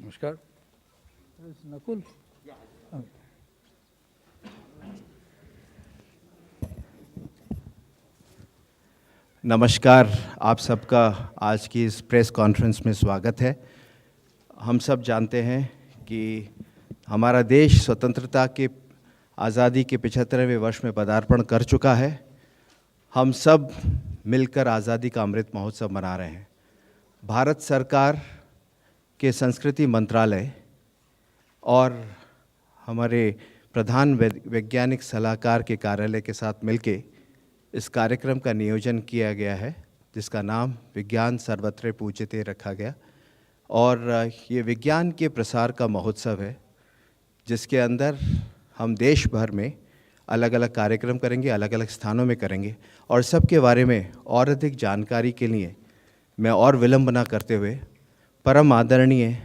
Namaskar. Is Nakul? Yeah. Okay. नमस्कार, आप सबका आज की इस प्रेस कॉन्फ्रेंस में स्वागत है। हम सब जानते हैं कि हमारा देश स्वतंत्रता के आज़ादी के 75वें वर्ष में पदार्पण कर चुका है। हम सब मिलकर आज़ादी का अमृत महोत्सव मना रहे हैं। भारत सरकार के संस्कृति मंत्रालय और हमारे प्रधान वैज्ञानिक सलाहकार के कार्यालय के साथ मिलके इस कार्यक्रम का नियोजन किया गया है, जिसका नाम विज्ञान सर्वत्र पूज्यते रखा गया। और ये विज्ञान के प्रसार का महोत्सव है, जिसके अंदर हम देश भर में अलग अलग कार्यक्रम करेंगे, अलग अलग स्थानों में करेंगे। और सबके बारे में और अधिक जानकारी के लिए मैं और विलंब न करते हुए परम आदरणीय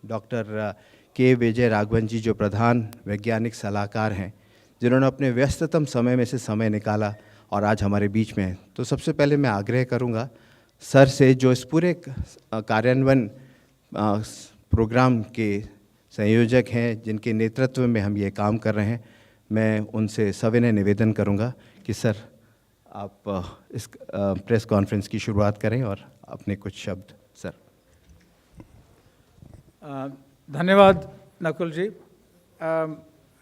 डॉक्टर के विजय राघवन जी, जो प्रधान वैज्ञानिक सलाहकार हैं, जिन्होंने अपने व्यस्ततम समय में से समय निकाला और आज हमारे बीच में हैं। तो सबसे पहले मैं आग्रह करूंगा सर से, जो इस पूरे कार्यान्वयन प्रोग्राम के संयोजक हैं, जिनके नेतृत्व में हम ये काम कर रहे हैं, मैं उनसे सविनय निवेदन करूंगा कि सर आप इस प्रेस कॉन्फ्रेंस की शुरुआत करें और अपने कुछ शब्द सर। धन्यवाद Nakul ji,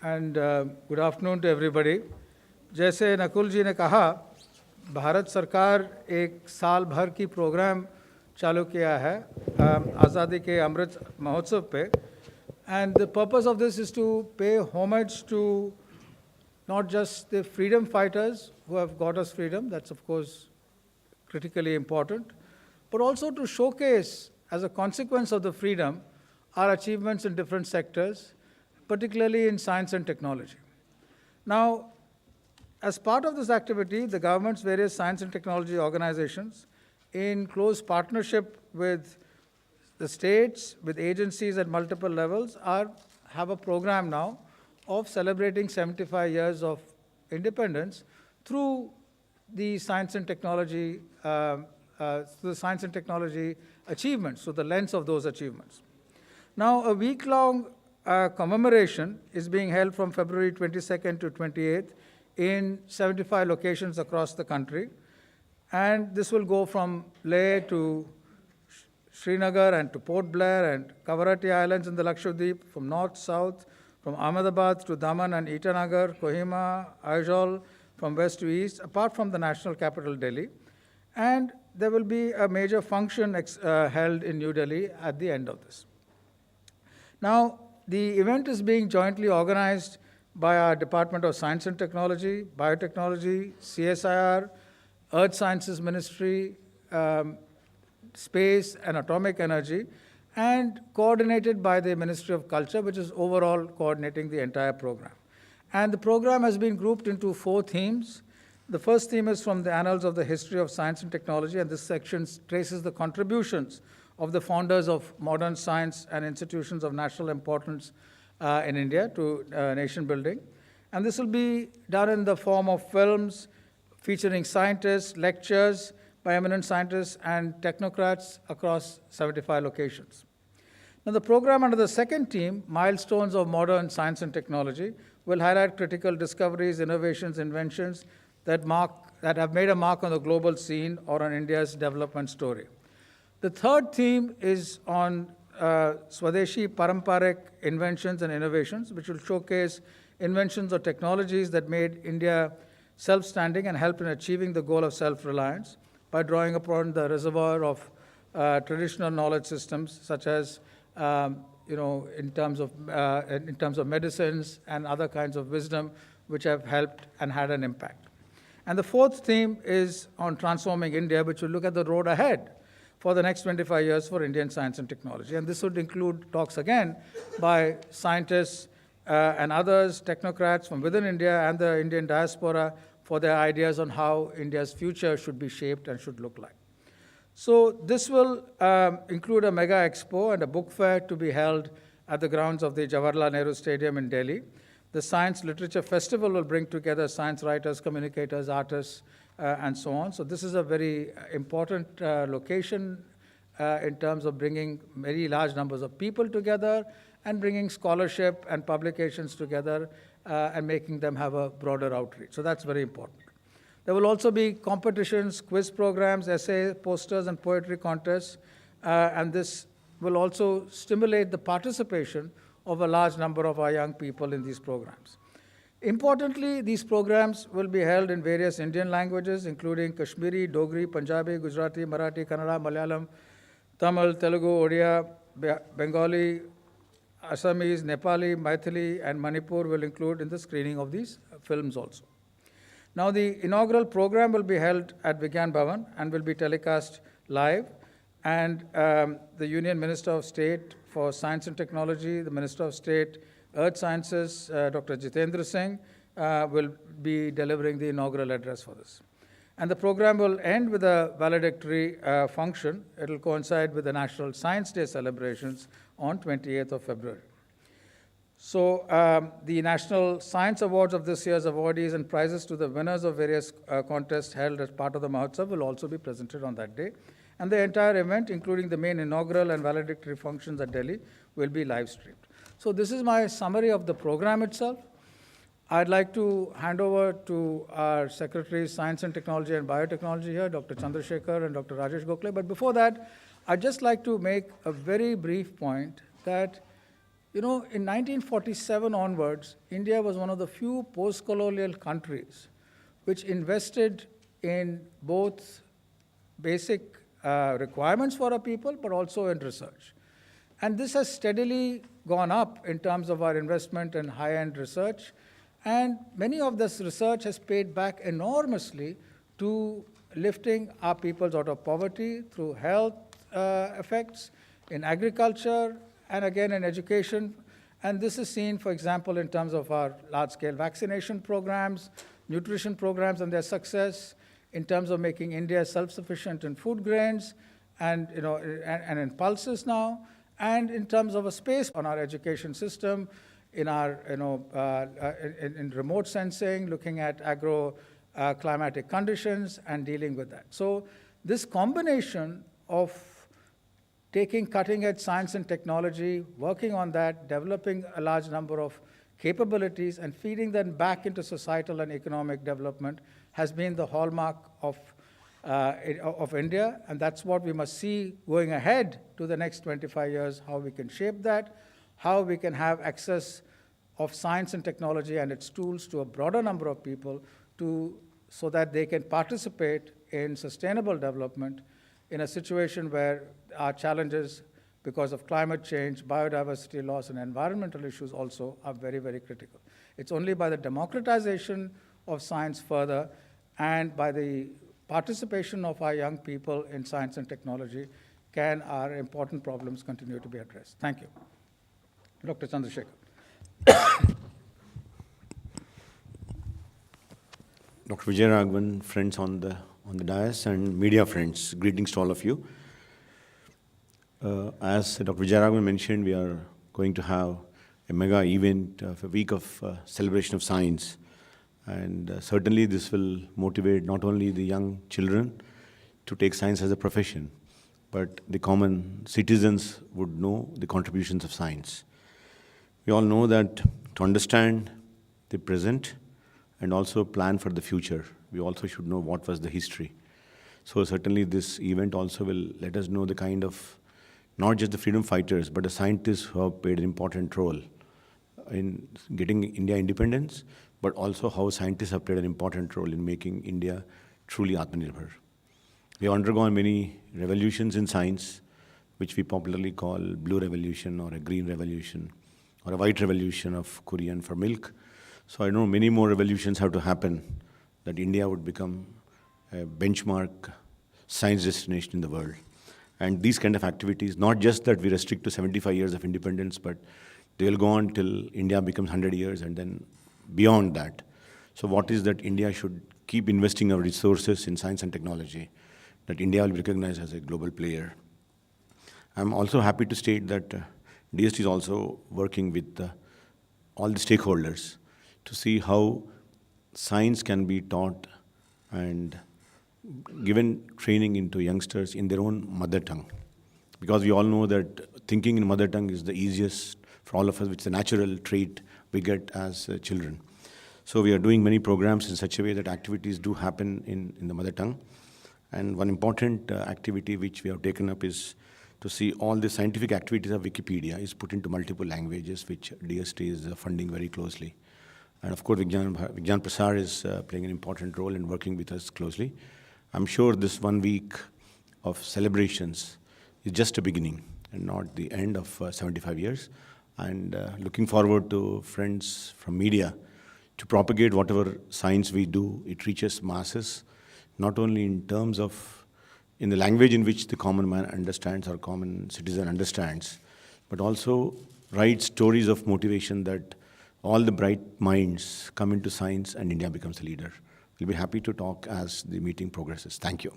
and good afternoon to everybody. जैसे नकुल जी ने कहा, भारत सरकार एक साल भर की प्रोग्राम चालू किया है आज़ादी के अमृत महोत्सव पे, and the purpose of this is to pay homage to not just the freedom fighters who have got us freedom, that's of course critically important, but also to showcase, as a consequence of the freedom, our achievements in different sectors, particularly in science and technology. Now, as part of this activity, the government's various science and technology organizations, in close partnership with the states, with agencies at multiple levels, have a program now of celebrating 75 years of independence through the science and technology, achievements, through the lens of those achievements. Now, a week-long commemoration is being held from February 22nd to 28th in 75 locations across the country, and this will go from Leh to Srinagar and to Port Blair and Kavarati Islands in the Lakshadweep, from north, south, from Ahmedabad to Daman and Itanagar, Kohima, Aizawl, from west to east, apart from the national capital, Delhi. And there will be a major function held in New Delhi at the end of this. Now, the event is being jointly organized by our Department of Science and Technology, Biotechnology, CSIR, Earth Sciences Ministry, Space and Atomic Energy, and coordinated by the Ministry of Culture, which is overall coordinating the entire program. And the program has been grouped into 4 themes. The first theme is from the Annals of the History of Science and Technology, and this section traces the contributions of the founders of modern science and institutions of national importance in India to nation building. And this will be done in the form of films featuring scientists, lectures by eminent scientists and technocrats across 75 locations. Now, the program under the second theme, Milestones of Modern Science and Technology, will highlight critical discoveries, innovations, inventions that have made a mark on the global scene or on India's development story. The third theme is on Swadeshi Paramparik inventions and innovations, which will showcase inventions or technologies that made India self-standing and helped in achieving the goal of self-reliance by drawing upon the reservoir of traditional knowledge systems, such as in terms of medicines and other kinds of wisdom, which have helped and had an impact. And the fourth theme is on transforming India, which will look at the road ahead for the next 25 years for Indian science and technology. And this would include talks again by scientists and others, technocrats from within India and the Indian diaspora, for their ideas on how India's future should be shaped and should look like. So this will include a mega expo and a book fair to be held at the grounds of the Jawaharlal Nehru Stadium in Delhi. The Science Literature Festival will bring together science writers, communicators, artists, and so on. So this is a very important location in terms of bringing very large numbers of people together and bringing scholarship and publications together and making them have a broader outreach. So that's very important. There will also be competitions, quiz programs, essay, posters, and poetry contests, and this will also stimulate the participation of a large number of our young people in these programs. Importantly, these programs will be held in various Indian languages, including Kashmiri, Dogri, Punjabi, Gujarati, Marathi, Kannada, Malayalam, Tamil, Telugu, Odia, Bengali, Assamese, Nepali, Maithili, and Manipur will include in the screening of these films also. Now, the inaugural program will be held at Vigyan Bhavan and will be telecast live. And the Union Minister of State for Science and Technology, the Minister of State, Earth Sciences, Dr. Jitendra Singh, will be delivering the inaugural address for this. And the program will end with a valedictory function. It will coincide with the National Science Day celebrations on 28th of February. So the National Science Awards of this year's awardees and prizes to the winners of various contests held as part of the Mahotsav will also be presented on that day. And the entire event, including the main inaugural and valedictory functions at Delhi, will be live streamed. So this is my summary of the program itself. I'd like to hand over to our Secretaries, Science and Technology and Biotechnology here, Dr. Chandrasekhar and Dr. Rajesh Gokhale. But before that, I'd just like to make a very brief point that, in 1947 onwards, India was one of the few post-colonial countries which invested in both basic requirements for our people, but also in research. And this has steadily gone up in terms of our investment in high-end research. And many of this research has paid back enormously to lifting our peoples out of poverty through health effects, in agriculture, and again in education. And this is seen, for example, in terms of our large-scale vaccination programs, nutrition programs and their success, in terms of making India self-sufficient in food grains and, and in pulses now, and in terms of a space on our education system, in our, in remote sensing, looking at climatic conditions and dealing with that. So this combination of taking cutting-edge science and technology, working on that, developing a large number of capabilities and feeding them back into societal and economic development has been the hallmark of India, and that's what we must see going ahead to the next 25 years, how we can shape that, how we can have access of science and technology and its tools to a broader number of people so that they can participate in sustainable development in a situation where our challenges because of climate change, biodiversity loss, and environmental issues also are very, very critical. It's only by the democratization of science further and by the participation of our young people in science and technology can our important problems continue to be addressed. Thank you. Dr. Chandrasekhar. Dr. Vijay, Raghavan, friends on the dais, and media friends, greetings to all of you. As Dr. Vijay Raghavan mentioned, we are going to have a mega event of a week of celebration of science. And certainly this will motivate not only the young children to take science as a profession, but the common citizens would know the contributions of science. We all know that to understand the present and also plan for the future, we also should know what was the history. So certainly this event also will let us know the kind of, not just the freedom fighters, but the scientists who have played an important role in getting India independence, but also how scientists have played an important role in making India truly Atmanirbhar. We have undergone many revolutions in science, which we popularly call blue revolution or a green revolution or a white revolution of Korean for milk. So I know many more revolutions have to happen that India would become a benchmark science destination in the world. And these kind of activities, not just that we restrict to 75 years of independence, but they will go on till India becomes 100 years and then beyond that. So what is that India should keep investing our resources in science and technology, that India will be recognized as a global player. I'm also happy to state that DST is also working with all the stakeholders to see how science can be taught and given training into youngsters in their own mother tongue. because we all know that thinking in mother tongue is the easiest for all of us, which is a natural trait we get as children. So we are doing many programs in such a way that activities do happen in the mother tongue. And one important activity which we have taken up is to see all the scientific activities of Wikipedia is put into multiple languages, which DST is funding very closely. And of course, Vigyan Prasar is playing an important role in working with us closely. I'm sure this 1 week of celebrations is just a beginning and not the end of 75 years. And looking forward to friends from media to propagate whatever science we do. It reaches masses, not only in terms of in the language in which the common man understands or common citizen understands, but also write stories of motivation that all the bright minds come into science and India becomes a leader. We'll be happy to talk as the meeting progresses. Thank you.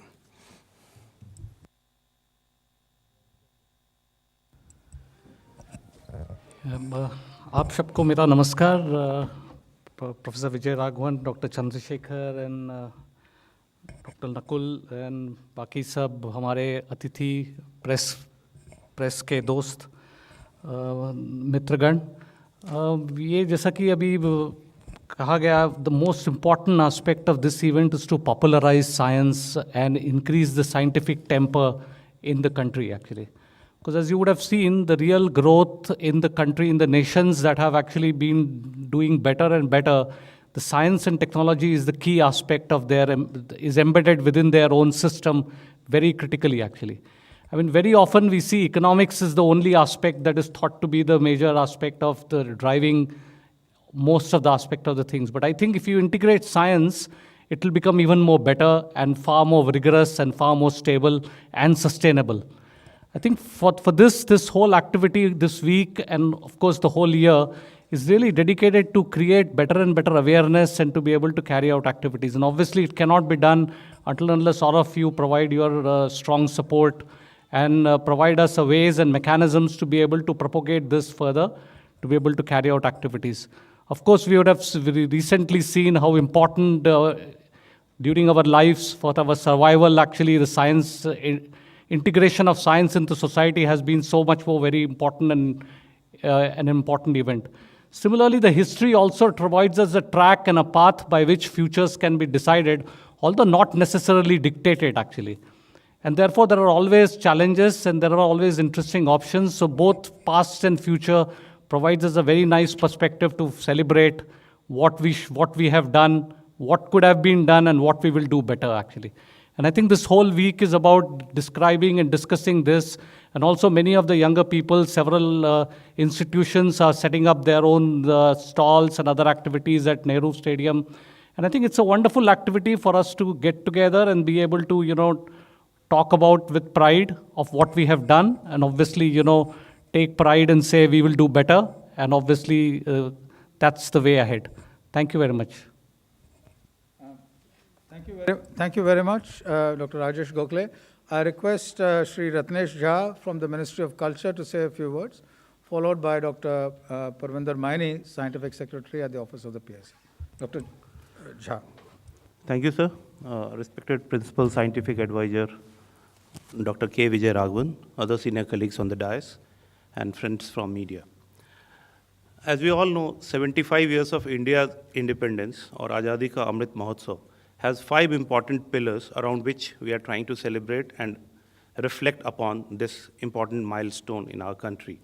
आप सबको मेरा नमस्कार, professor Vijay Raghavan, doctor Chandrashekhar and doctor Nakul and बाकी सब हमारे अतिथि, press के दोस्त, मित्रगण। ये जैसा कि अभी कहा गया, the most important aspect of this event is to popularize science and increase the scientific temper in the country actually. Because as you would have seen, the real growth in the country, in the nations that have actually been doing better and better, the science and technology is the key aspect of is embedded within their own system very critically actually. I mean, very often we see economics is the only aspect that is thought to be the major aspect of the driving most of the aspect of the things. But I think if you integrate science, it will become even more better and far more rigorous and far more stable and sustainable. I think for this whole activity this week and of course the whole year is really dedicated to create better and better awareness and to be able to carry out activities. And obviously it cannot be done until unless all of you provide your strong support and provide us ways and mechanisms to be able to propagate this further, to be able to carry out activities. Of course, we would have recently seen how important during our lives for our survival, actually, the science, integration of science into society has been so much more very important and an important event. Similarly, the history also provides us a track and a path by which futures can be decided, although not necessarily dictated, actually. And therefore, there are always challenges and there are always interesting options. So both past and future provides us a very nice perspective to celebrate what we have done, what could have been done, and what we will do better, actually. And I think this whole week is about describing and discussing this. And also many of the younger people, several institutions are setting up their own stalls and other activities at Nehru Stadium. And I think it's a wonderful activity for us to get together and be able to, talk about with pride of what we have done. And obviously, take pride and say we will do better. And obviously, that's the way ahead. Thank you very much. Thank you very much, Dr. Rajesh Gokhale. I request Shri Ratnesh Jha from the Ministry of Culture to say a few words, followed by Dr. Parvinder Maini, Scientific Secretary at the Office of the PSC. Dr. Jha. Thank you, sir. Respected Principal Scientific Advisor, Dr. K. Vijay Raghavan, other senior colleagues on the dais, and friends from media. As we all know, 75 years of India's independence, or Azadi Ka Amrit Mahotsav, has 5 important pillars around which we are trying to celebrate and reflect upon this important milestone in our country.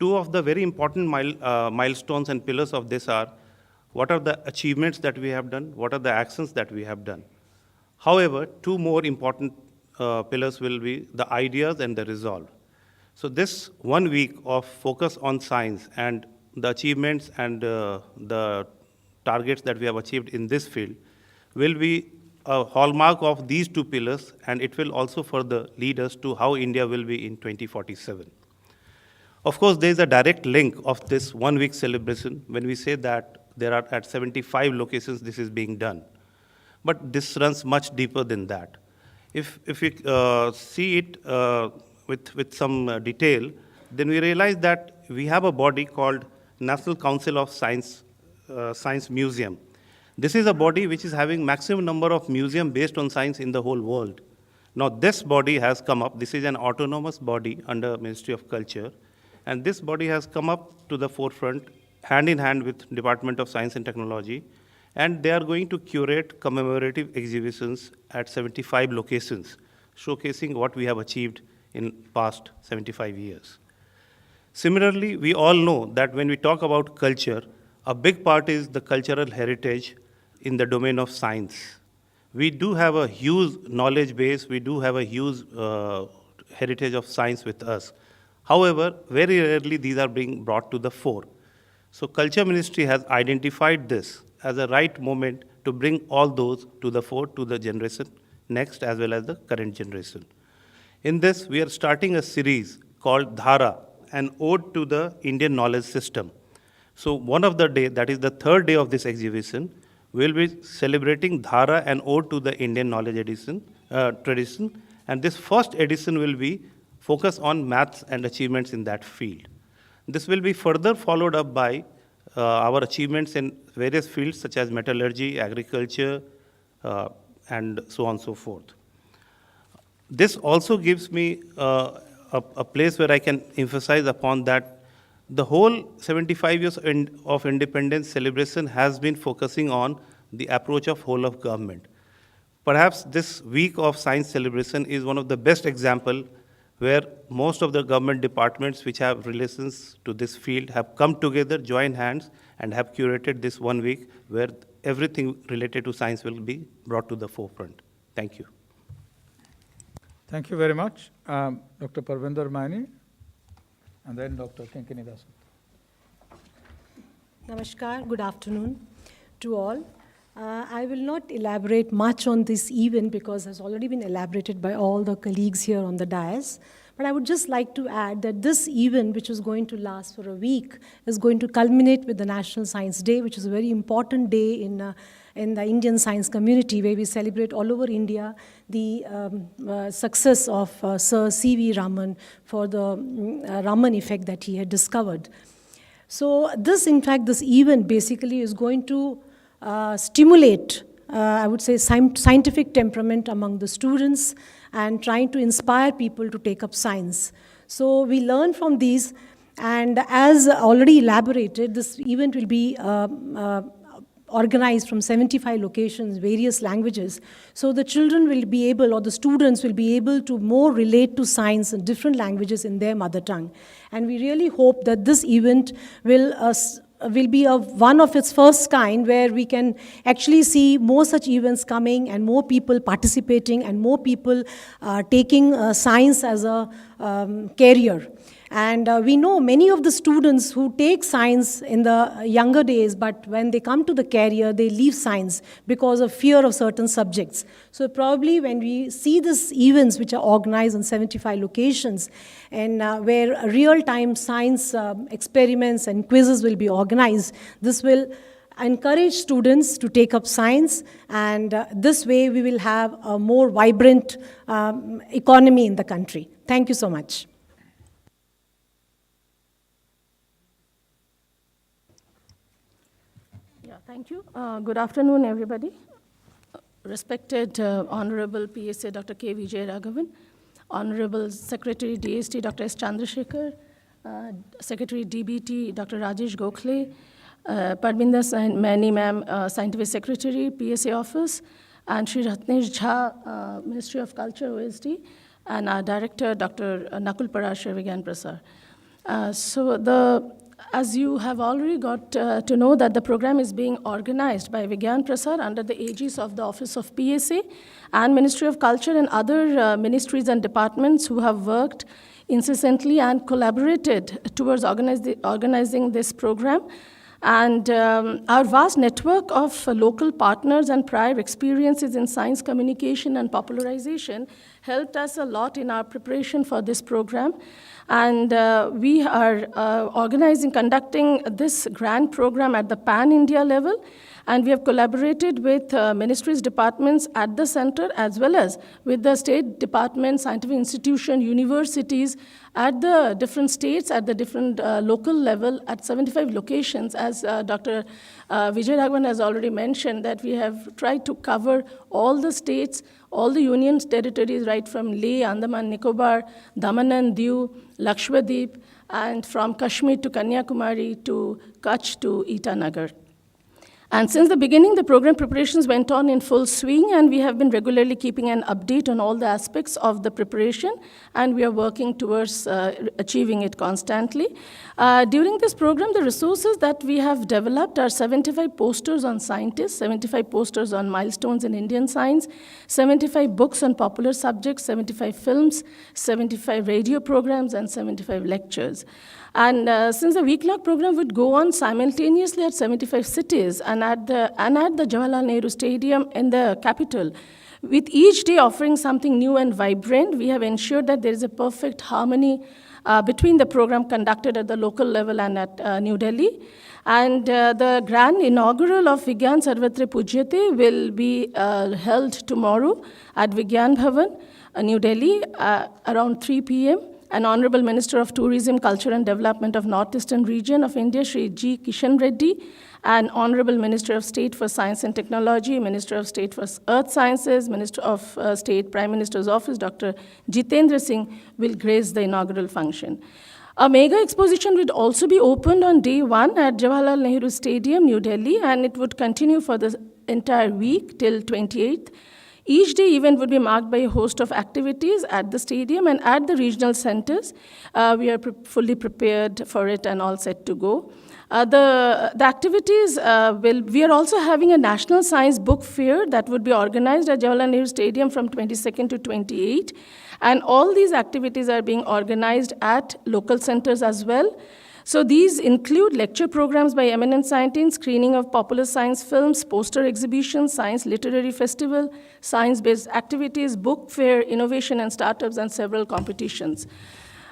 2 of the very important milestones and pillars of this are, what are the achievements that we have done, what are the actions that we have done. However, 2 more important pillars will be the ideas and the resolve. So this 1 week of focus on science and the achievements and the targets that we have achieved in this field will be a hallmark of these 2 pillars, and it will also further lead us to how India will be in 2047. Of course, there is a direct link of this 1 week celebration when we say that there are at 75 locations this is being done. But this runs much deeper than that. If we see it with some detail, then we realize that we have a body called National Council of Science Museum. This is a body which is having maximum number of museums based on science in the whole world. Now this body has come up, this is an autonomous body under Ministry of Culture, and this body has come up to the forefront hand in hand with Department of Science and Technology, and they are going to curate commemorative exhibitions at 75 locations, showcasing what we have achieved in past 75 years. Similarly, we all know that when we talk about culture, a big part is the cultural heritage in the domain of science. We do have a huge knowledge base, we do have a huge heritage of science with us. However, very rarely these are being brought to the fore. So Culture Ministry has identified this as a right moment to bring all those to the fore to the generation next as well as the current generation. In this, we are starting a series called Dhara, an ode to the Indian knowledge system. So one of the day, that is the third day of this exhibition, we'll be celebrating Dhara, an ode to the Indian knowledge tradition. And this first edition will be focused on maths and achievements in that field. This will be further followed up by our achievements in various fields such as metallurgy, agriculture, and so on and so forth. This also gives me a place where I can emphasize upon that the whole 75 years of independence celebration has been focusing on the approach of whole of government. Perhaps this week of science celebration is one of the best example where most of the government departments which have relations to this field have come together, joined hands, and have curated this 1 week where everything related to science will be brought to the forefront. Thank you. Thank you very much. Dr. Parvinder Maini, and then Dr. Kinkini Dasan. Namaskar, good afternoon to all. I will not elaborate much on this event because it has already been elaborated by all the colleagues here on the dais. But I would just like to add that this event, which is going to last for a week, is going to culminate with the National Science Day, which is a very important day in the Indian science community, where we celebrate all over India the success of Sir C.V. Raman for the Raman effect that he had discovered. So this event basically is going to stimulate, I would say, scientific temperament among the students and trying to inspire people to take up science. So we learn from these, and as already elaborated, this event will be organized from 75 locations, various languages. So the children will be able, or the students will be able to more relate to science in different languages in their mother tongue. And we really hope that this event will be one of its first kind, where we can actually see more such events coming and more people participating and more people taking science as a career. And we know many of the students who take science in the younger days, but when they come to the career, they leave science because of fear of certain subjects. So probably when we see these events which are organized in 75 locations, and where real-time science experiments and quizzes will be organized, this will encourage students to take up science, and this way we will have a more vibrant economy in the country. Thank you so much. Thank you. Good afternoon, everybody. Respected Honorable PSA Dr. K. Vijay Raghavan, Honorable Secretary DST Dr. S. Chandrasekhar, Secretary DBT Dr. Rajesh Gokhale, Parvinder Maini Ma'am, Scientific Secretary, PSA Office, and Shri Ratnesh Jha, Ministry of Culture, OSD, and our Director Dr. Nakul Parashar, Vigyan Prasar. As you have already got to know, that the program is being organized by Vigyan Prasar under the aegis of the Office of PSA and Ministry of Culture and other ministries and departments who have worked incessantly and collaborated towards organizing this program. And our vast network of local partners and prior experiences in science communication and popularization helped us a lot in our preparation for this program. And we are conducting this grand program at the pan-India level, and we have collaborated with ministries, departments at the center, as well as with the state departments, scientific institutions, universities, at the different states, at the different local level, at 75 locations, as Dr. Vijay Raghavan has already mentioned, that we have tried to cover all the states, all the union territories, right from Leh, Andaman, Nicobar, Daman and Diu, Lakshadweep, and from Kashmir to Kanyakumari to Kutch to Itanagar. And since the beginning, the program preparations went on in full swing, and we have been regularly keeping an update on all the aspects of the preparation, and we are working towards achieving it constantly. During this program, the resources that we have developed are 75 posters on scientists, 75 posters on milestones in Indian science, 75 books on popular subjects, 75 films, 75 radio programs, and 75 lectures. And since the week-long program would go on simultaneously at 75 cities and at the Jawaharlal Nehru Stadium in the capital, with each day offering something new and vibrant, we have ensured that there is a perfect harmony between the program conducted at the local level and at New Delhi. And the grand inaugural of Vigyan Sarvatra Pujyate will be held tomorrow at Vigyan Bhavan, New Delhi, around 3 p.m. An Honorable Minister of Tourism, Culture and Development of Northeastern Region of India, Shri G. Kishan Reddy, and Honorable Minister of State for Science and Technology, Minister of State for Earth Sciences, Minister of State, Prime Minister's Office, Dr. Jitendra Singh, will grace the inaugural function. A mega exposition would also be opened on day 1 at Jawaharlal Nehru Stadium, New Delhi, and it would continue for the entire week till 28th. Each day event would be marked by a host of activities at the stadium and at the regional centers. We are fully prepared for it and all set to go. The activities we are also having a National Science Book Fair that would be organized at Jawaharlal Nehru Stadium from 22nd to 28th. And all these activities are being organized at local centers as well. So these include lecture programs by eminent scientists, screening of popular science films, poster exhibitions, science literary festival, science-based activities, book fair, innovation and startups, and several competitions.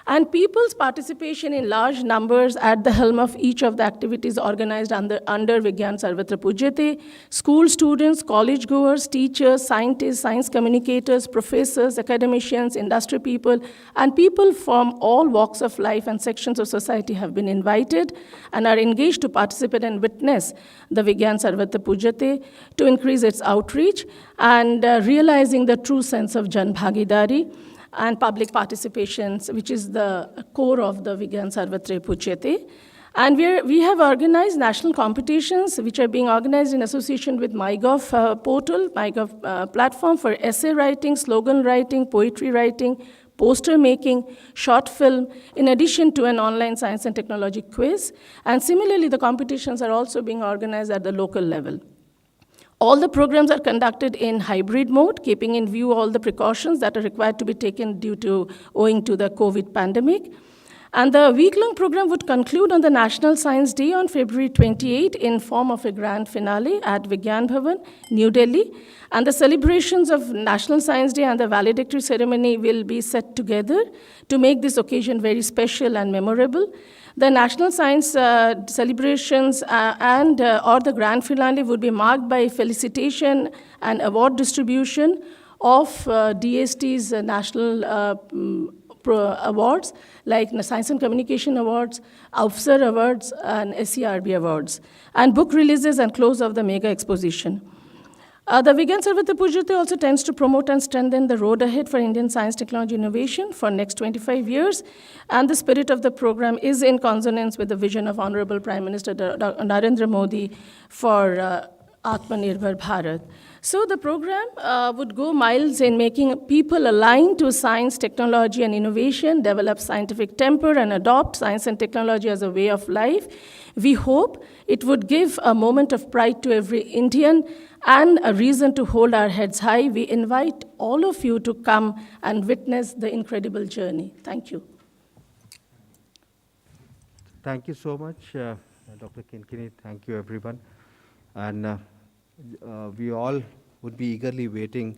And people's participation in large numbers at the helm of each of the activities organized under Vigyan Sarvatra Pujyate, school students, college goers, teachers, scientists, science communicators, professors, academicians, industry people, and people from all walks of life and sections of society have been invited and are engaged to participate and witness the Vigyan Sarvatra Pujyate to increase its outreach and realizing the true sense of Jan Bhagidari and public participations, which is the core of the Vigyan Sarvatra Pujyate. And we have organized national competitions, which are being organized in association with MyGov portal, MyGov platform for essay writing, slogan writing, poetry writing, poster making, short film, in addition to an online science and technology quiz. And similarly, the competitions are also being organized at the local level. All the programs are conducted in hybrid mode, keeping in view all the precautions that are required to be taken owing to the COVID pandemic. And the week-long program would conclude on the National Science Day on February 28 in form of a grand finale at Vigyan Bhavan, New Delhi. And the celebrations of National Science Day and the valedictory ceremony will be set together to make this occasion very special and memorable. The National Science celebrations or the grand finale would be marked by felicitation and award distribution of DST's national awards, like Science and Communication Awards, Aufsar Awards, and SERB Awards, and book releases and close of the mega exposition. The Vigyan Sarvatra Pujyate also tends to promote and strengthen the road ahead for Indian science, technology, innovation for next 25 years. And the spirit of the program is in consonance with the vision of Honorable Prime Minister Narendra Modi for Atmanirbhar Bharat. So the program would go miles in making people aligned to science, technology, and innovation, develop scientific temper, and adopt science and technology as a way of life. We hope it would give a moment of pride to every Indian and a reason to hold our heads high. We invite all of you to come and witness the incredible journey. Thank you. Thank you so much, Dr. Kinkini. Thank you, everyone. And we all would be eagerly waiting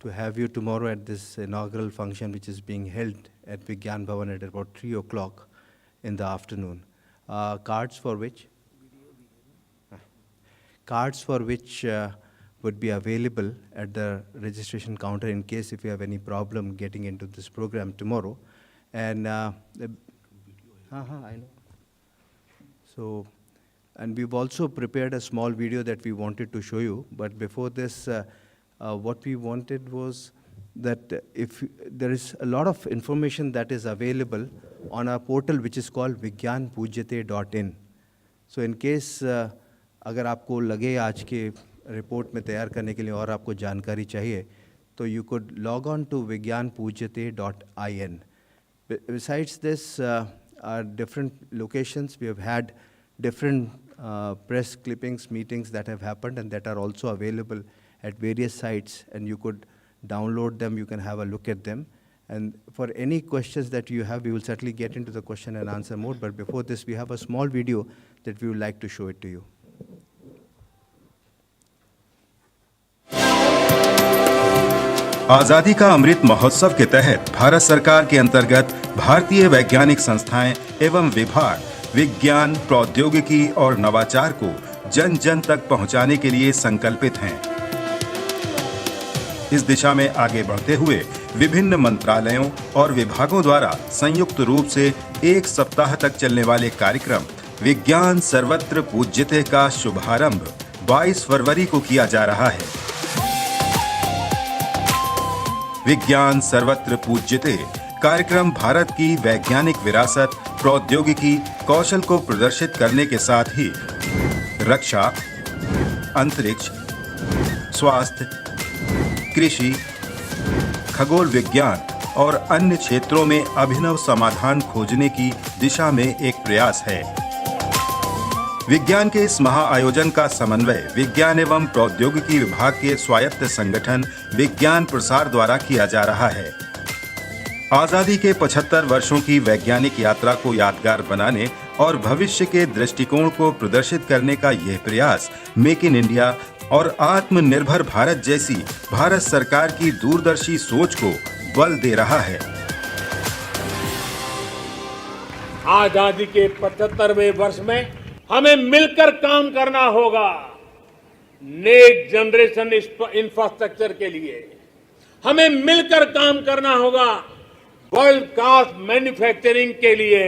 to have you tomorrow at this inaugural function, which is being held at Vigyan Bhavan at about 3 o'clock in the afternoon. Cards for which would be available at the registration counter in case if you have any problem getting into this program tomorrow. And I know. So, and we've also prepared a small video that we wanted to show you. But before this, what we wanted was that if there is a lot of information that is available on our portal which is called vigyanpujyate.in. So in case अगर आपको लगे आज के report में तैयार करने के लिए और आपको जानकारी चाहिए तो you could log on to vigyanpujyate.in. Besides this, our different locations, we have had different press clippings, meetings that have happened and that are also available at various sites, and you could download them, you can have a look at them. And for any questions that you have, we will certainly get into the question and answer mode. But before this, we have a small video that we would like to show it to you. आजादी का अमृत महोत्सव के तहत भारत सरकार के अंतर्गत भारतीय वैज्ञानिक संस्थाएं एवं विभाग विज्ञान, प्रौद्योगिकी और नवाचार को जन जन तक पहुंचाने के लिए संकल्पित हैं। इस दिशा में आगे बढ़ते हुए विभिन्न मंत्रालयों और विभागों द्वारा संयुक्त रूप से एक सप्ताह तक चलने वाले कार्यक्रम विज्ञान सर्वत्र पूज्यते का शुभारंभ 22 फरवरी को किया जा रहा है। विज्ञान सर्वत्र पूज्यते कार्यक्रम भारत की वैज्ञानिक विरासत, प्रौद्योगिकी, कौशल को प्रदर्शित करने के साथ ही रक्षा, अंतरिक्ष, स्वास्थ्य, कृषि, खगोल विज्ञान और अन्य क्षेत्रों में अभिनव समाधान खोजने की दिशा में एक प्रयास है। विज्ञान के इस महाआयोजन का समन्वय विज्ञान एवं प्रौद्योगिकी विभाग के स्वायत्त संगठन विज्ञान प्रसार द्वारा किया जा रहा है। आजादी के 75 वर्षों की वैज्ञानिक यात्रा को यादगार बनाने और भविष्य के दृष्टिकोण को प्रदर्शित करने का यह प्रयास मेक इन इंडिया और आत्मनिर्भर भारत जैसी भारत सरकार की दूरदर्शी सोच को बल दे रहा है। आजादी के 75वें वर्ष में हमें मिलकर काम करना होगा। नेक्स्ट जनरेशन इंफ्रास्ट्रक्चर के लिए हमें मिलकर काम करना होगा। वर्ल्ड क्लास मैन्युफैक्चरिंग के लिए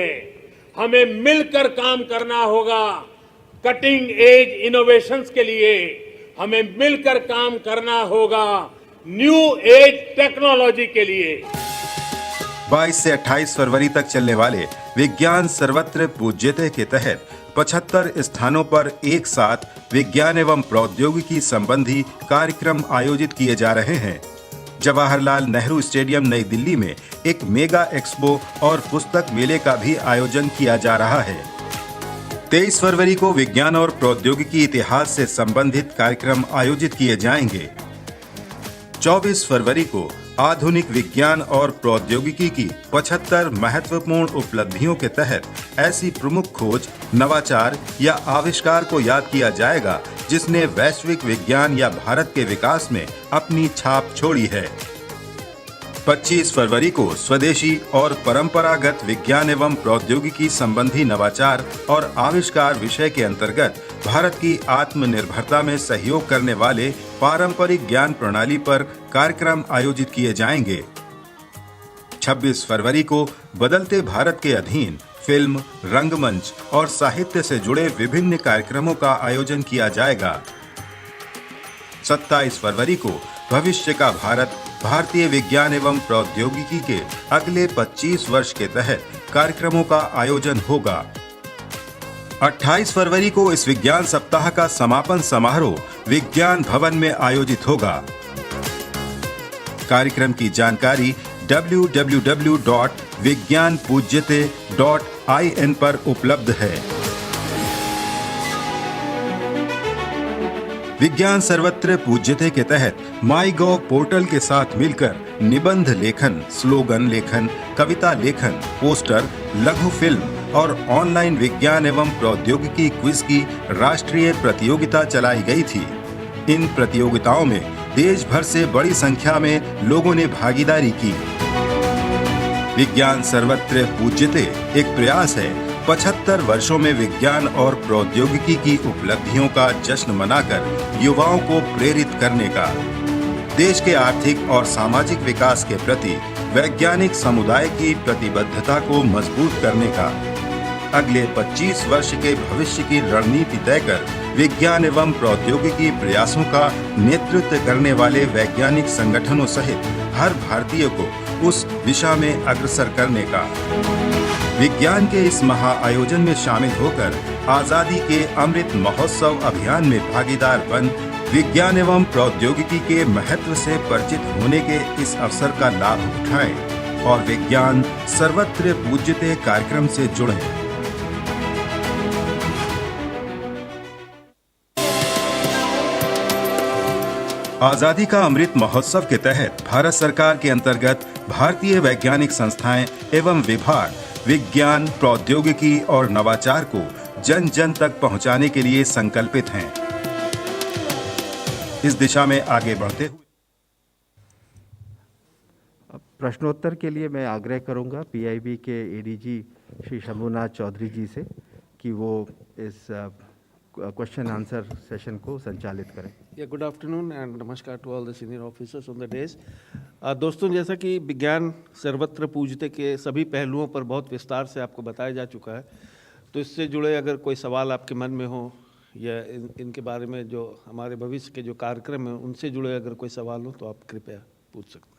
हमें मिलकर काम करना होगा। कटिंग एज इनोवेशंस के लिए हमें मिलकर काम करना होगा। न्यू एज टेक्नोलॉजी के लिए 22 से 28 फरवरी तक चलने वाले विज्ञान सर्वत्र पूज्यते के तहत 75 स्थानों पर एक साथ विज्ञान एवं प्रौद्योगिकी संबंधी कार्यक्रम आयोजित किए जा रहे हैं। जवाहरलाल नेहरू स्टेडियम नई दिल्ली में एक मेगा एक्सपो और पुस्तक मेले का भी आयोजन किया जा रहा है। 23 फरवरी को विज्ञान और प्रौद्योगिकी इतिहास से संबंधित कार्यक्रम आयोजित किए जाएंगे। 24 फरवरी को आधुनिक विज्ञान और प्रौद्योगिकी की 75 महत्वपूर्ण उपलब्धियों के तहत ऐसी प्रमुख खोज, नवाचार या आविष्कार को याद किया जाएगा जिसने वैश्विक विज्ञान या भारत के विकास में अपनी छाप छोड़ी है। 25 फरवरी को स्वदेशी और परंपरागत विज्ञान एवं प्रौद्योगिकी संबंधी नवाचार और आविष्कार विषय के अंतर्गत भारत की आत्मनिर्भरता में सहयोग करने वाले पारंपरिक ज्ञान प्रणाली पर कार्यक्रम आयोजित किए जाएंगे। 26 फरवरी को बदलते भारत के अधीन फिल्म, रंगमंच और साहित्य से जुड़े विभिन्न कार्यक्रमों का आयोजन किया जाएगा। 27 फरवरी को भविष्य का भारत भारतीय विज्ञान एवं प्रौद्योगिकी के अगले 25 वर्ष के तहत कार्यक्रमों का आयोजन होगा। 28 फरवरी को इस विज्ञान सप्ताह का समापन समारोह विज्ञान भवन में आयोजित होगा। कार्यक्रम की जानकारी www.vigyanpujyate.in पर उपलब्ध है। विज्ञान सर्वत्र पूज्यते के तहत माईगॉव पोर्टल के साथ मिलकर निबंध लेखन, स्लोगन लेखन, कविता लेखन, पोस्टर, लघु फिल्म और ऑनलाइन विज्ञान एवं प्रौद्योगिकी क्विज की राष्ट्रीय प्रतियोगिता चलाई गई थी। इन प्रतियोगिताओं में देश भर से बड़ी संख्या में लोगों ने भागीदारी की। विज्ञान सर्वत्र पूज्यते एक प्रयास है 75 वर्षों में विज्ञान और प्रौद्योगिकी की उपलब्धियों का जश्न मनाकर युवाओं को प्रेरित करने का, देश के आर्थिक और सामाजिक विकास के प्रति वैज्ञानिक समुदाय की प्रतिबद्धता को मजबूत करने का। अगले 25 वर्ष के भविष्य की रणनीति तय कर विज्ञान एवं प्रौद्योगिकी प्रयासों का नेतृत्व करने वाले वैज्ञानिक संगठनों सहित हर भारतीय को उस दिशा में अग्रसर करने का। विज्ञान के इस महाआयोजन में शामिल होकर आजादी के अमृत महोत्सव अभियान में भागीदार बन विज्ञान एवं प्रौद्योगिकी के महत्व से परिचित होने के इस अवसर का लाभ उठाएं और विज्ञान सर्वत्र पूज्यते कार्यक्रम से जुड़ें। आजादी का अमृत महोत्सव के तहत भारत सरकार के अंतर्गत भारतीय वैज्ञानिक संस्थाएं एवं विभाग विज्ञान, प्रौद्योगिकी और नवाचार को जन जन तक पहुंचाने के लिए संकल्पित हैं। इस दिशा में आगे बढ़ते हुए प्रश्नोत्तर के लिए मैं आग्रह करूंगा पीआईबी के एडीजी श्री शंभुनाथ चौधरी जी से कि वो इस क्वेश्चन आंसर सेशन को संचालित करें। गुड आफ्टरनून एंड नमस्कार to all the senior officers on the dais. दोस्तों, जैसा कि विज्ञान सर्वत्र पूज्यते के सभी पहलुओं पर बहुत विस्तार से आपको बताया जा चुका है, तो इससे जुड़े अगर कोई सवाल आपके मन में हो या इनके बारे में जो हमारे भविष्य के जो कार्यक्रम हैं उनसे जुड़े अगर कोई सवाल हो तो आप कृपया पूछ सकते हैं।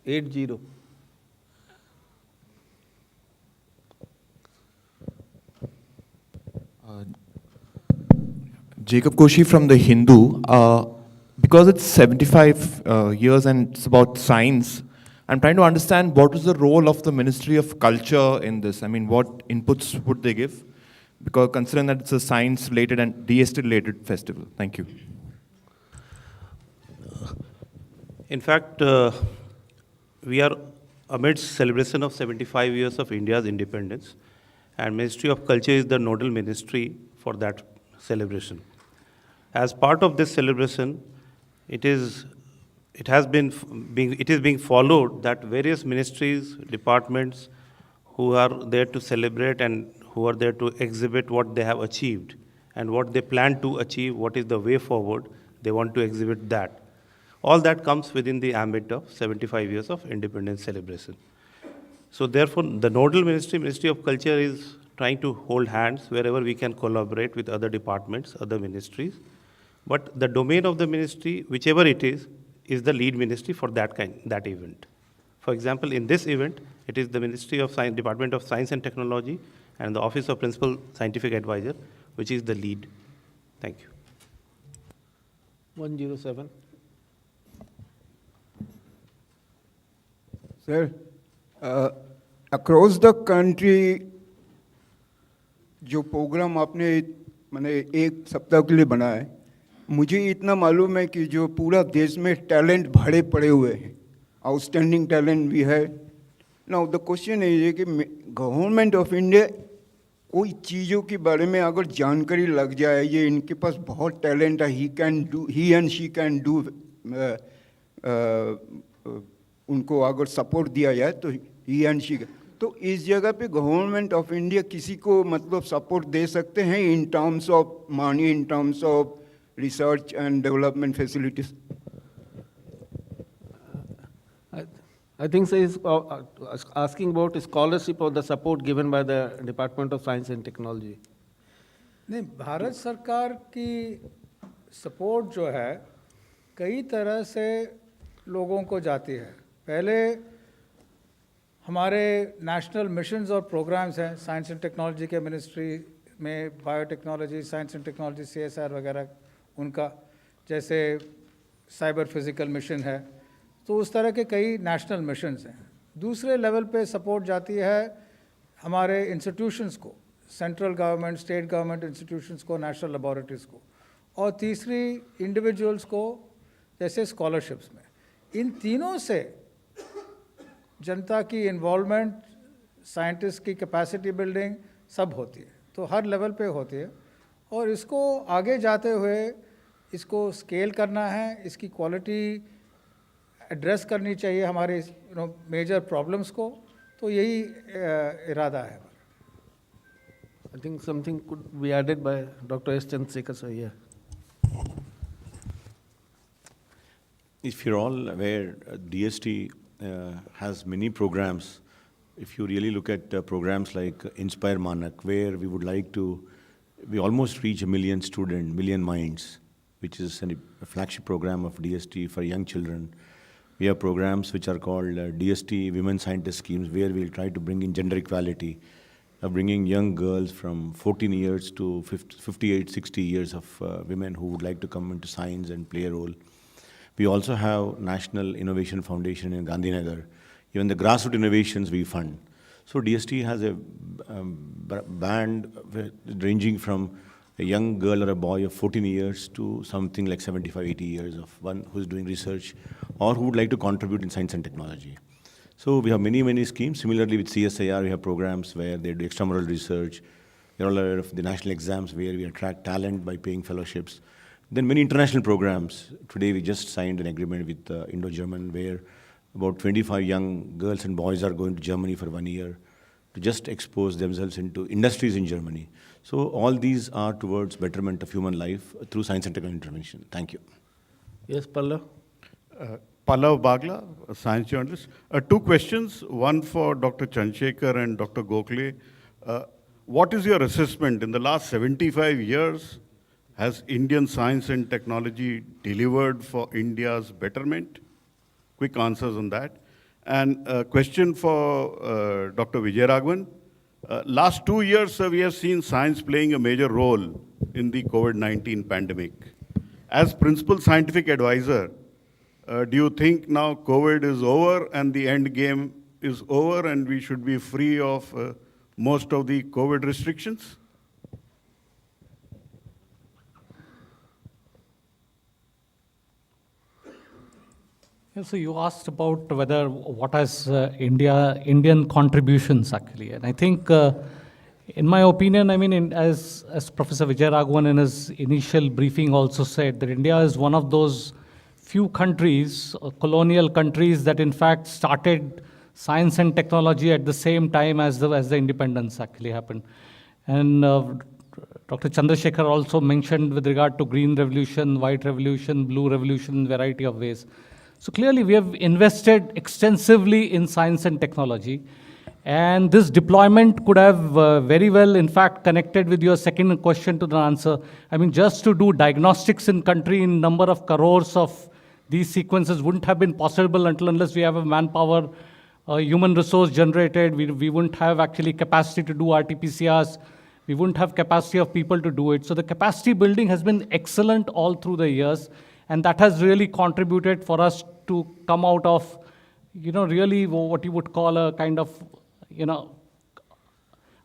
80 Jacob Koshi from the Hindu. Because it's 75 years and it's about science, I'm trying to understand what is the role of the Ministry of Culture in this. I mean, what inputs would they give? Because considering that it's a science-related and DST-related festival. Thank you. In fact, we are amidst celebration of 75 years of India's independence, and Ministry of Culture is the nodal ministry for that celebration. As part of this celebration, it is being followed that various ministries, departments who are there to celebrate and who are there to exhibit what they have achieved and what they plan to achieve, what is the way forward, they want to exhibit that. All that comes within the ambit of 75 years of independence celebration. So therefore, the nodal ministry, Ministry of Culture, is trying to hold hands wherever we can collaborate with other departments, other ministries. But the domain of the ministry, whichever it is the lead ministry for that event. For example, in this event, it is the Ministry of Science, Department of Science and Technology, and the Office of Principal Scientific Advisor, which is the lead. Thank you. 107. Sir, across the country, जो programme आपने मैंने एक सप्ताह के लिए बनाया है, मुझे इतना मालूम है कि जो पूरा देश में टैलेंट भरे पड़े हुए हैं, आउटस्टैंडिंग टैलेंट भी है। नाउ द क्वेश्चन है कि गवर्नमेंट ऑफ इंडिया कोई चीज़ों के बारे में अगर जानकारी लग जाए, ये इनके पास बहुत टैलेंट है, ही एंड शी कैन डू, उनको अगर सपोर्ट दिया जाए तो ही एंड शी, तो इस जगह पे गवर्नमेंट ऑफ इंडिया किसी को मतलब सपोर्ट दे सकते हैं in terms of money, in terms of research and development facilities? I think he is asking about scholarship or the support given by the Department of Science and Technology. नहीं, भारत सरकार की support जो है कई तरह से लोगों को जाती है। पहले हमारे नेशनल मिशंस और प्रोग्राम्स हैं, साइंस एंड टेक्नोलॉजी के मिनिस्ट्री में, biotechnology, science and technology, CSIR वगैरह, उनका जैसे साइबर फिज़िकल मिशन है, तो उस तरह के कई नेशनल मिशंस हैं। दूसरे लेवल पे सपोर्ट जाती है हमारे इंस्टीट्यूशंस को, central government, state government institutions को, नेशनल लेबोरेटरीज़ को, और तीसरी इंडिविजुअल्स को जैसे स्कॉलरशिप्स में। इन तीनों से जनता की इन्वॉल्वमेंट, साइंटिस्ट की कैपेसिटी बिल्डिंग सब होती है, तो हर लेवल पे होती है, और इसको आगे जाते हुए इसको स्केल करना है, इसकी क्वालिटी एड्रेस करनी चाहिए हमारे मेजर प्रॉब्लम्स को, तो यही इरादा है। I think something could be added by Dr. S. Chandrasekhar sir here. If you're all aware, DST has many programs. If you really look at programs like Inspire Manak, where we would like to, we almost reach 1 million students, million minds, which is a flagship program of DST for young children. We have programs which are called DST Women Scientist Schemes, where we'll try to bring in gender equality, bringing young girls from 14 years to 58, 60 years of women who would like to come into science and play a role. We also have National Innovation Foundation in Gandhinagar. Even the grassroots innovations we fund. So DST has a band ranging from a young girl or a boy of 14 years to something like 75, 80 years of one who's doing research or who would like to contribute in science and technology. So we have many, many schemes. Similarly with CSIR, we have programs where they do extramural research. You're all aware of the national exams where we attract talent by paying fellowships. Then many international programs. Today we just signed an agreement with Indo-German where about 25 young girls and boys are going to Germany for 1 year to just expose themselves into industries in Germany. So all these are towards betterment of human life through science and technology intervention. Thank you. Yes, Pallav. Pallav Bagla, a science journalist. Two questions, one for Dr. Chandrasekhar and Dr. Gokhale. What is your assessment? In the last 75 years, has Indian science and technology delivered for India's betterment? Quick answers on that. And a question for Dr. Vijay Raghavan. Last 2 years, we have seen science playing a major role in the COVID-19 pandemic. As principal scientific advisor, do you think now COVID is over and the end game is over and we should be free of most of the COVID restrictions? So you asked about whether what has Indian contributions actually, and I think, in my opinion, I mean, as Professor Vijay Raghavan in his initial briefing also said, that India is one of those few countries, colonial countries, that in fact started science and technology at the same time as the independence actually happened, and Dr. Chandrasekhar also mentioned with regard to green revolution, white revolution, blue revolution, variety of ways. So clearly we have invested extensively in science and technology, and this deployment could have very well, in fact, connected with your second question to the answer. I mean, just to do diagnostics in country in number of crores of these sequences wouldn't have been possible unless we have a manpower, human resource generated. We wouldn't have actually capacity to do RT-PCRs. We wouldn't have capacity of people to do it. So the capacity building has been excellent all through the years. And that has really contributed for us to come out of, really what you would call a kind of,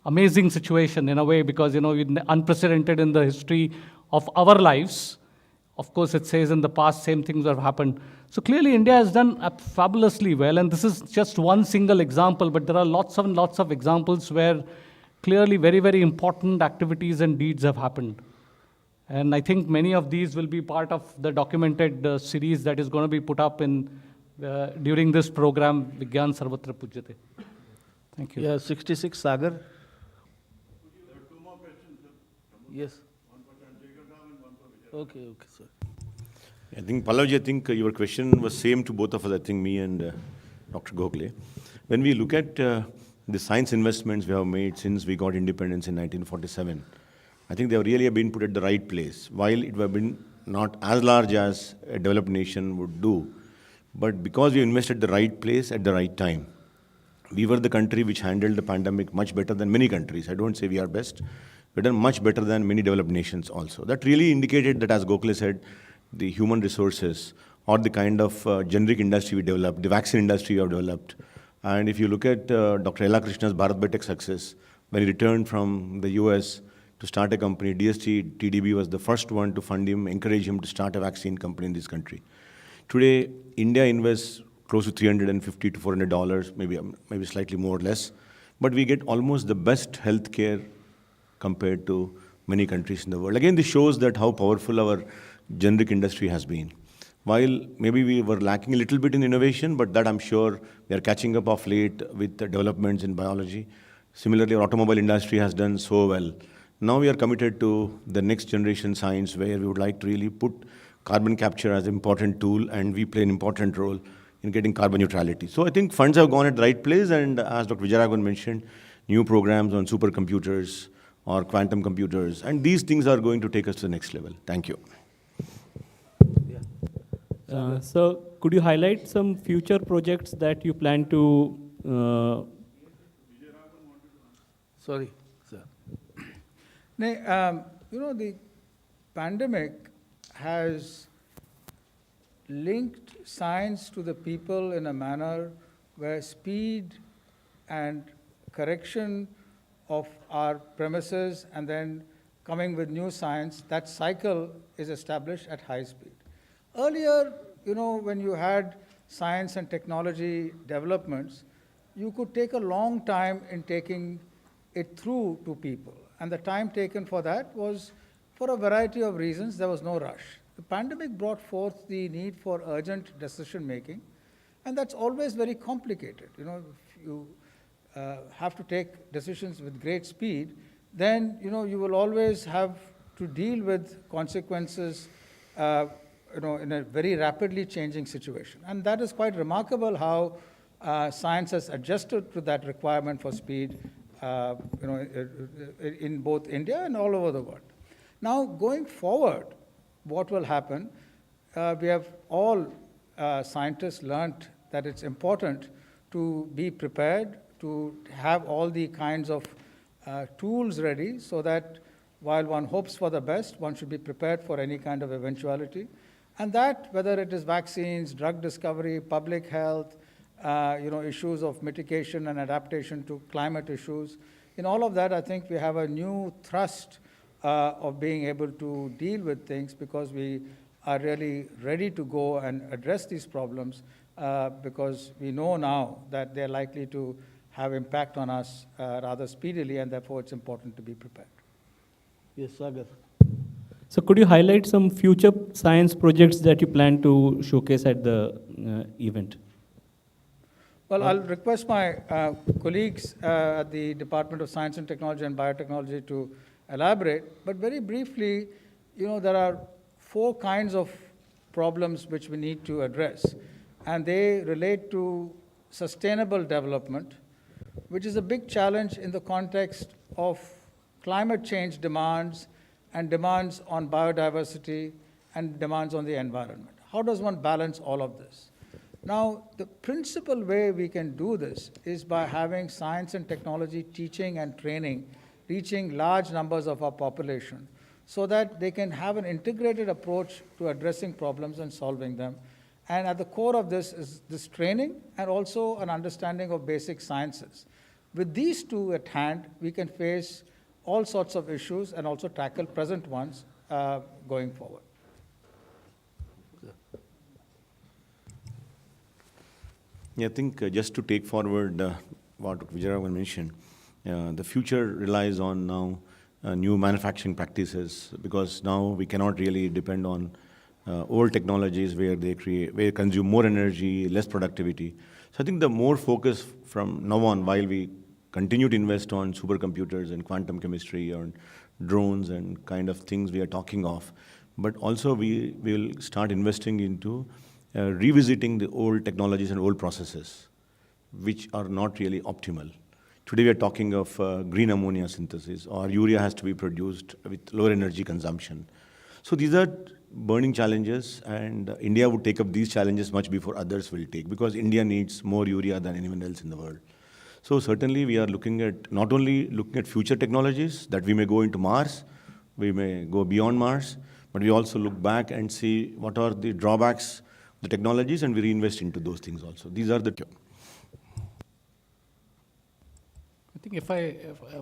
amazing situation in a way, because, unprecedented in the history of our lives. Of course, it says in the past, same things have happened. So clearly, India has done fabulously well. And this is just one single example, but there are lots and lots of examples where clearly very, very important activities and deeds have happened. And I think many of these will be part of the documented series that is going to be put up during this program, Vigyan Sarvatra Pujyate. Thank you. Yeah, 66, Sagar. There are 2 more questions. Yes. One for Chandrasekhar and one for Vijay. Okay, sir. I think, Pallavji, I think your question was same to both of us, I think me and Dr. Gokhale. When we look at the science investments we have made since we got independence in 1947, I think they have really been put at the right place. While it would have been not as large as a developed nation would do, but because we invested the right place at the right time, we were the country which handled the pandemic much better than many countries. I don't say we are best. We've done much better than many developed nations also. That really indicated that, as Gokhale said, the human resources or the kind of generic industry we developed, the vaccine industry we have developed. And if you look at Dr. Ella Krishna's Bharat Biotech success, when he returned from the US, to start a company, DST TDB was the first one to fund him, encourage him to start a vaccine company in this country. Today, India invests close to $350 to $400, maybe slightly more or less, but we get almost the best healthcare compared to many countries in the world. Again, this shows that how powerful our generic industry has been. While maybe we were lacking a little bit in innovation, but that I'm sure we are catching up of late with the developments in biology. Similarly, our automobile industry has done so well. Now we are committed to the next generation science, where we would like to really put carbon capture as an important tool, and we play an important role in getting carbon neutrality. So I think funds have gone at the right place, and as Dr. Vijay Raghavan mentioned, new programs on supercomputers or quantum computers, and these things are going to take us to the next level. Thank you. So could you highlight some future projects that you plan to Sorry, sir. The pandemic has linked science to the people in a manner where speed and correction of our premises and then coming with new science, that cycle is established at high speed. Earlier, when you had science and technology developments, you could take a long time in taking it through to people. And the time taken for that was for a variety of reasons. There was no rush. The pandemic brought forth the need for urgent decision making, and that's always very complicated. If you have to take decisions with great speed, then you will always have to deal with consequences in a very rapidly changing situation. And that is quite remarkable how science has adjusted to that requirement for speed in both India and all over the world. Now, going forward, what will happen, we have all scientists learnt that it's important to be prepared, to have all the kinds of tools ready so that while one hopes for the best, one should be prepared for any kind of eventuality. And that, whether it is vaccines, drug discovery, public health, issues of mitigation and adaptation to climate issues, in all of that, I think we have a new thrust of being able to deal with things because we are really ready to go and address these problems because we know now that they're likely to have impact on us rather speedily, and therefore it's important to be prepared. Yes, Sagar. So could you highlight some future science projects that you plan to showcase at the event? Well, I'll request my colleagues at the Department of Science and Technology and Biotechnology to elaborate, but very briefly, there are 4 kinds of problems which we need to address, and they relate to sustainable development, which is a big challenge in the context of climate change demands and demands on biodiversity and demands on the environment. How does one balance all of this? Now, the principal way we can do this is by having science and technology teaching and training reaching large numbers of our population so that they can have an integrated approach to addressing problems and solving them. And at the core of this is this training and also an understanding of basic sciences. With these two at hand, we can face all sorts of issues and also tackle present ones going forward. Yeah, I think just to take forward what Vijay Raghavan mentioned, the future relies on now new manufacturing practices because now we cannot really depend on old technologies where they consume more energy, less productivity. So I think the more focus from now on, while we continue to invest on supercomputers and quantum chemistry or drones and kind of things we are talking of, but also we will start investing into revisiting the old technologies and old processes, which are not really optimal. Today we are talking of green ammonia synthesis, or urea has to be produced with lower energy consumption. So these are burning challenges, and India would take up these challenges much before others will take, because India needs more urea than anyone else in the world. So certainly we are looking at, not only looking at future technologies, that we may go into Mars, we may go beyond Mars, but we also look back and see what are the drawbacks the technologies, and we reinvest into those things also. These are the two. I think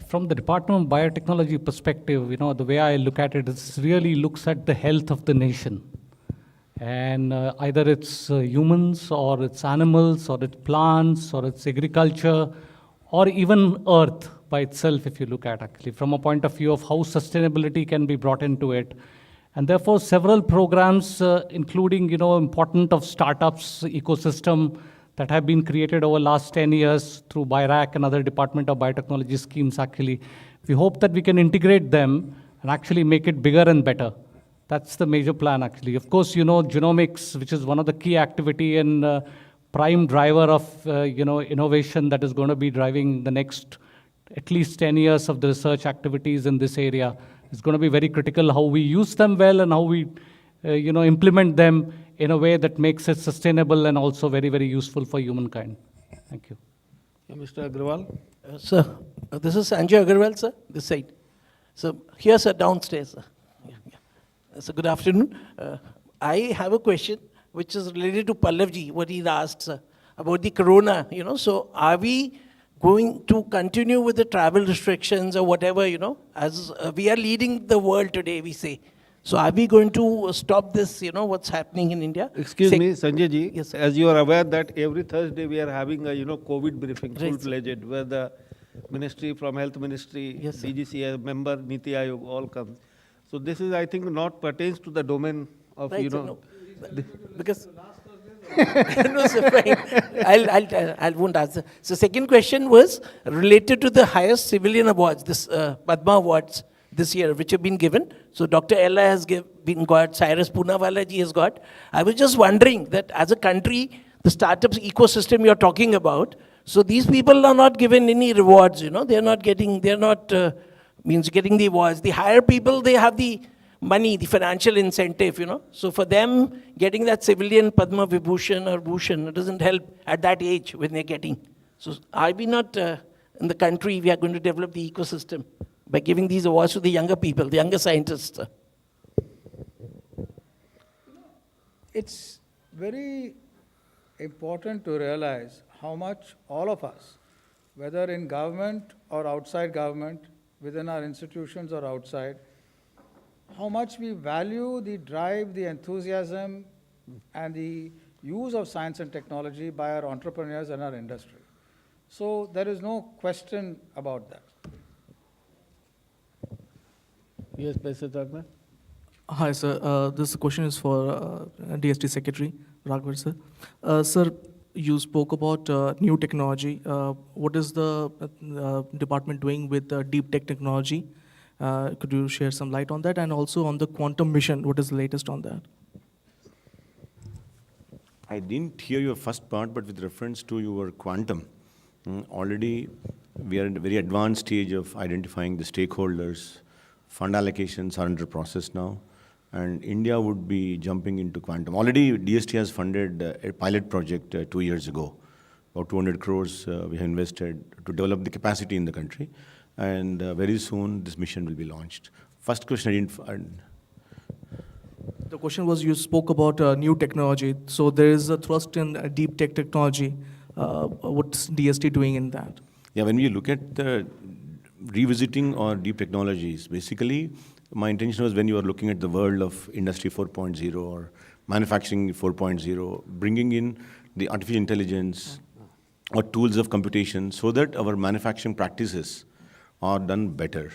from the Department of Biotechnology perspective, the way I look at it is really looks at the health of the nation. And either it's humans, or it's animals, or it's plants, or it's agriculture, or even earth by itself, if you look at actually, from a point of view of how sustainability can be brought into it. And therefore, several programs, including, important of startups ecosystem that have been created over the last 10 years through BIRAC and other Department of Biotechnology schemes actually. We hope that we can integrate them and actually make it bigger and better. That's the major plan, actually. Of course, genomics, which is one of the key activity and prime driver of, innovation that is going to be driving the next at least 10 years of the research activities in this area. It's going to be very critical how we use them well and how we, implement them in a way that makes it sustainable and also very, very useful for humankind. Thank you. Yeah, Mr. Agrawal. Sir, this is Sanjay Agarwal, sir, this side. So here, sir, downstairs, sir. So good afternoon. I have a question which is related to Pallavji, what he asked, sir, about the corona, So are we going to continue with the travel restrictions or whatever, as we are leading the world today, we say. So are we going to stop this, what's happening in India? Excuse me, Sanjay ji. Yes, sir. As you are aware that every Thursday we are having a, COVID briefing, full-fledged, where the Ministry from Health Ministry, Yes, sir. DGCI member, Niti Ayog, all come. So this is, I think, not pertains to the domain of, Right, sir, no. Because no, sir, fine. I won't answer. So second question was related to the highest civilian awards, this Padma Awards this year, which have been given. So Dr. Ella has been got, Cyrus Poonawala ji has got. I was just wondering that as a country, the startups ecosystem you're talking about, so these people are not given any rewards, they're not getting the awards. The higher people, they have the money, the financial incentive, So for them, getting that civilian Padma Vibhushan or Bhushan, it doesn't help at that age when they're getting. So are we not, in the country, we are going to develop the ecosystem by giving these awards to the younger people, the younger scientists? It's very important to realize how much all of us, whether in government or outside government, within our institutions or outside, how much we value the drive, the enthusiasm, and the use of science and technology by our entrepreneurs and our industry. So there is no question about that. Yes, Prasar. Hi, sir. This question is for DST Secretary, Raghavan, sir. Sir, you spoke about new technology. What is the department doing with deep tech technology? Could you share some light on that? And also on the quantum mission, what is the latest on that? I didn't hear your first part, but with reference to your quantum, already we are at a very advanced stage of identifying the stakeholders. Fund allocations are under process now, and India would be jumping into quantum. Already DST has funded a pilot project 2 years ago. About 200 crores we have invested to develop the capacity in the country. And very soon this mission will be launched. First question I didn't. The question was, you spoke about new technology. So there is a thrust in deep tech technology. What's DST doing in that? Yeah, when we look at the revisiting or deep technologies, basically my intention was when you are looking at the world of Industry 4.0 or manufacturing 4.0, bringing in the artificial intelligence or tools of computation so that our manufacturing practices are done better.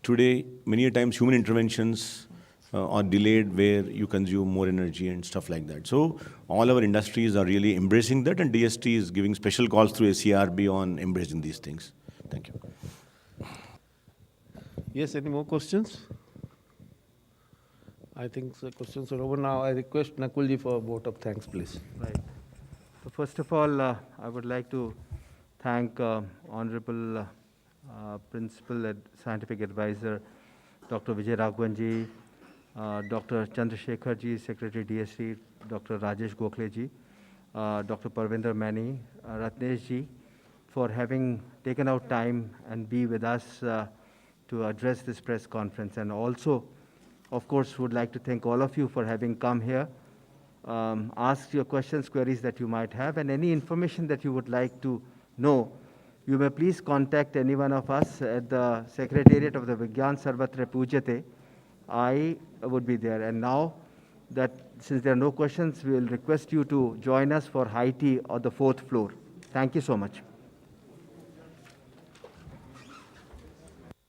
Today, many a times human interventions are delayed where you consume more energy and stuff like that. So all our industries are really embracing that, and DST is giving special calls through SCRB on embracing these things. Thank you. Yes, any more questions? I think the questions are over now. I request Nakul ji for a vote of thanks, please. Right. So first of all, I would like to thank Honorable Principal Scientific Advisor, Dr. Vijay Raghavan ji, Dr. Chandrasekhar ji, Secretary DST, Dr. Rajesh Gokhale ji, Dr. Parvinder Mani, Ratnesh ji, for having taken out time and be with us to address this press conference. And also, of course, would like to thank all of you for having come here, ask your questions, queries that you might have, and any information that you would like to know. You may please contact any one of us at the Secretariat of the Vigyan Sarvatra Pujyate. I would be there. And now that since there are no questions, we will request you to join us for high tea on the 4th floor. Thank you so much.